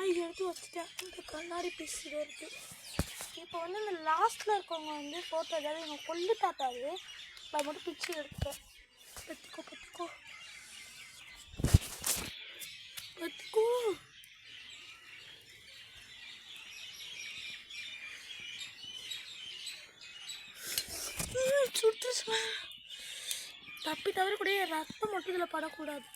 எடுத்து வச்சுட்டேன். இந்த கண்ணாடி பீஸ் இது இருக்குது. இப்போ வந்து இந்த லாஸ்ட்டில் இருக்கவங்க வந்து ஃபோட்டோ ஏதாவது எங்கள் கொல்லு தாத்தாது அதை மட்டும் பிச்சு எடுத்துட்டேன். பத்துக்கோ பத்துக்கோ பத்துக்கோ சுட்டுச்சுமா. தப்பி தவிர கூட ரத்தம் மட்டும் இதில் படக்கூடாது.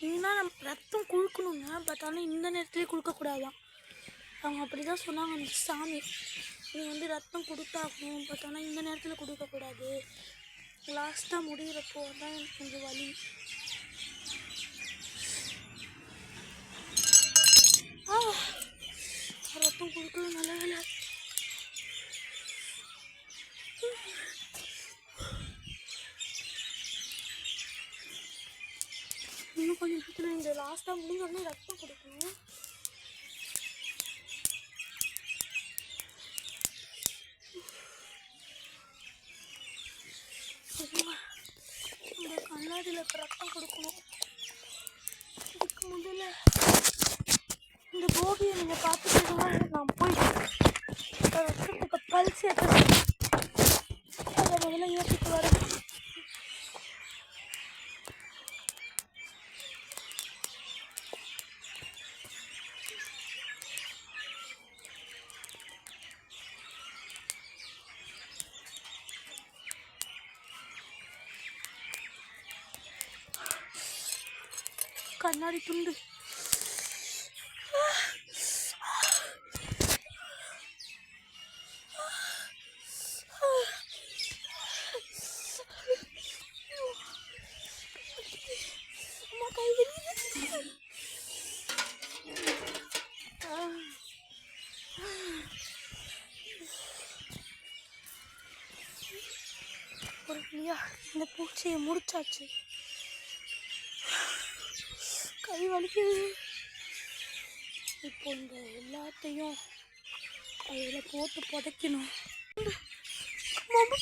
இன்னும் நம்ம ரத்தம் குழுக்கணுங்க. பட் ஆனால் இந்த நேரத்துலேயே குழுக்கக்கூடாதான். அவங்க அப்படி தான் சொன்னாங்க அந்த சாமி. நீ வந்து ரத்தம் கொடுத்தாகணும், பட் ஆனால் இந்த நேரத்தில் கொடுக்கக்கூடாது. லாஸ்ட்டாக முடிகிறப்போ தான் எனக்கு கொஞ்சம் வலி. ரத்தம் கொடுக்கல, நல்ல வேலை. இன்னும் கொஞ்சம் நேரத்தில் இந்த லாஸ்ட்டாக முடிஞ்சோடனே ரத்தம் கொடுக்கணும். இந்த கண்ணாடியில் இருக்க ரத்தம் கொடுக்கணும். இதுக்கு முதல்ல இந்த கோபியை நீங்கள் பார்த்துட்டீங்கன்னா நான் போய் ரத்தத்துக்கு பல்ஸ் ஏற்றுறேன். அதை முதல்ல ஏற்றிட்டு வரேன். கண்ணாடி துண்டு ஒரு வழியா இந்த பூச்சியை முடிச்சாச்சு. கை வலிக்குது. இப்போ இந்த எல்லாத்தையும் அதில் போட்டு புதைக்கணும். மணி